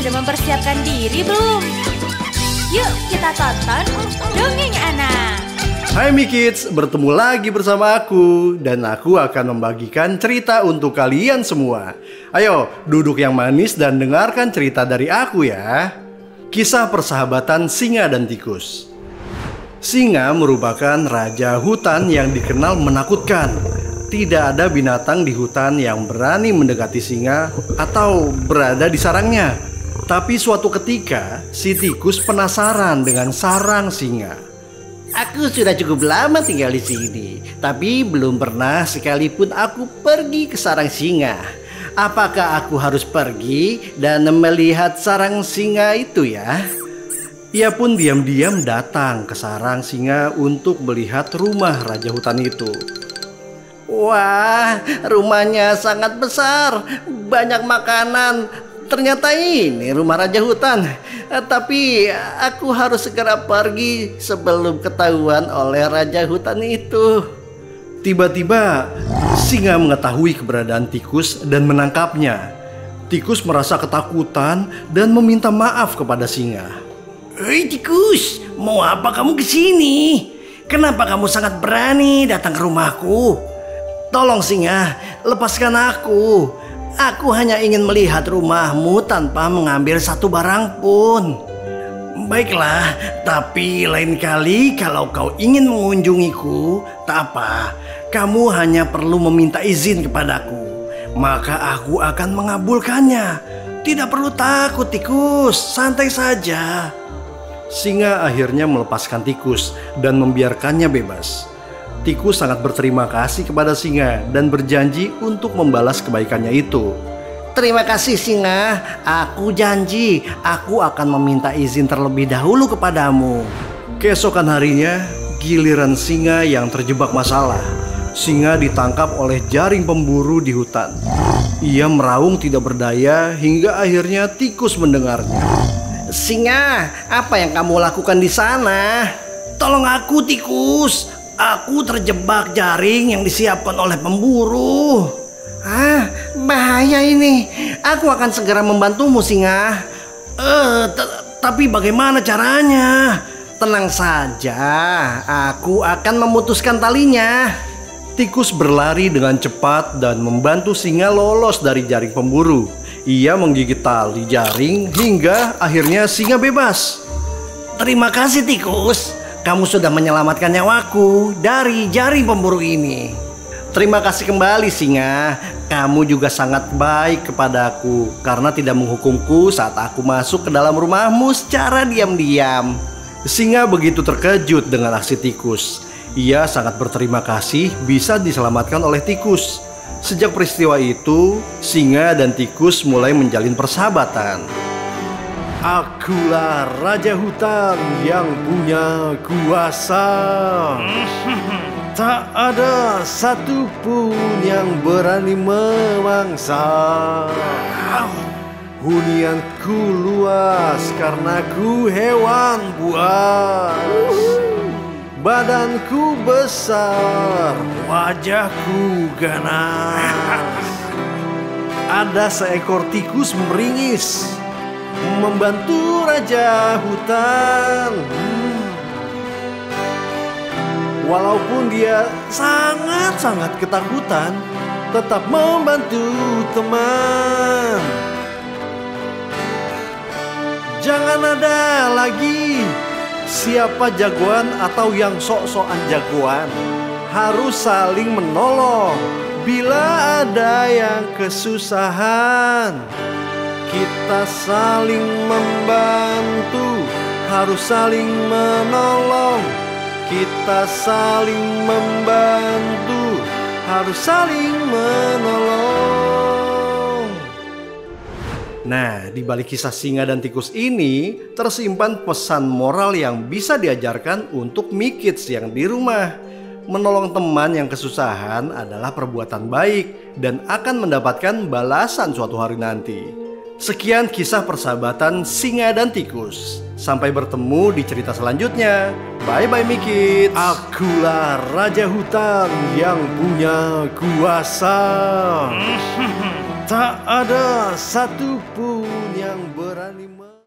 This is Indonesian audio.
sudah mempersiapkan diri belum? Yuk kita tonton Dongeng Anak. Hai Mikids, bertemu lagi bersama aku. Dan aku akan membagikan cerita untuk kalian semua. Ayo, duduk yang manis dan dengarkan cerita dari aku ya. Kisah persahabatan singa dan tikus. Singa merupakan raja hutan yang dikenal menakutkan. Tidak ada binatang di hutan yang berani mendekati singa atau berada di sarangnya. Tapi suatu ketika, si tikus penasaran dengan sarang singa. Aku sudah cukup lama tinggal di sini, tapi belum pernah sekalipun aku pergi ke sarang singa. Apakah aku harus pergi dan melihat sarang singa itu ya? Ia pun diam-diam datang ke sarang singa untuk melihat rumah raja hutan itu. Wah, rumahnya sangat besar, banyak makanan. Ternyata ini rumah raja hutan. Tapi aku harus segera pergi sebelum ketahuan oleh raja hutan itu. Tiba-tiba singa mengetahui keberadaan tikus dan menangkapnya. Tikus merasa ketakutan dan meminta maaf kepada singa. Hei tikus, mau apa kamu kesini? Kenapa kamu sangat berani datang ke rumahku? Tolong singa, lepaskan aku. Aku hanya ingin melihat rumahmu tanpa mengambil satu barang pun. Baiklah, tapi lain kali kalau kau ingin mengunjungiku, tak apa. Kamu hanya perlu meminta izin kepadaku, maka aku akan mengabulkannya. Tidak perlu takut tikus, santai saja. Singa akhirnya melepaskan tikus dan membiarkannya bebas. Tikus sangat berterima kasih kepada singa dan berjanji untuk membalas kebaikannya itu. Terima kasih singa, aku janji aku akan meminta izin terlebih dahulu kepadamu. Keesokan harinya, giliran singa yang terjebak masalah. Singa ditangkap oleh jaring pemburu di hutan. Ia meraung tidak berdaya hingga akhirnya tikus mendengarnya. Singa, apa yang kamu lakukan di sana? Tolong aku tikus. Aku terjebak jaring yang disiapkan oleh pemburu. Bahaya ini. Aku akan segera membantumu singa. Tapi bagaimana caranya? Tenang saja, aku akan memutuskan talinya. Tikus berlari dengan cepat dan membantu singa lolos dari jaring pemburu. Ia menggigit tali jaring hingga akhirnya singa bebas. Terima kasih tikus. Kamu sudah menyelamatkan nyawaku dari jaring pemburu ini. Terima kasih kembali singa. Kamu juga sangat baik kepadaku karena tidak menghukumku saat aku masuk ke dalam rumahmu secara diam-diam. Singa begitu terkejut dengan aksi tikus. Ia sangat berterima kasih bisa diselamatkan oleh tikus. Sejak peristiwa itu, singa dan tikus mulai menjalin persahabatan. Akulah raja hutan yang punya kuasa. Tak ada satupun yang berani memangsa. Hunianku luas karena ku hewan buas. Badanku besar, wajahku ganas. Ada seekor tikus meringis membantu raja hutan. Walaupun dia sangat-sangat ketakutan, tetap membantu teman. Jangan ada lagi siapa jagoan atau yang sok-sokan jagoan. Harus saling menolong bila ada yang kesusahan. Kita saling membantu, harus saling menolong. Kita saling membantu, harus saling menolong. Nah, di balik kisah singa dan tikus ini tersimpan pesan moral yang bisa diajarkan untuk Mikids yang di rumah. Menolong teman yang kesusahan adalah perbuatan baik dan akan mendapatkan balasan suatu hari nanti. Sekian kisah persahabatan singa dan tikus. Sampai bertemu di cerita selanjutnya. Bye-bye Mikids. Akulah raja hutan yang punya kuasa. Tak ada satupun yang berani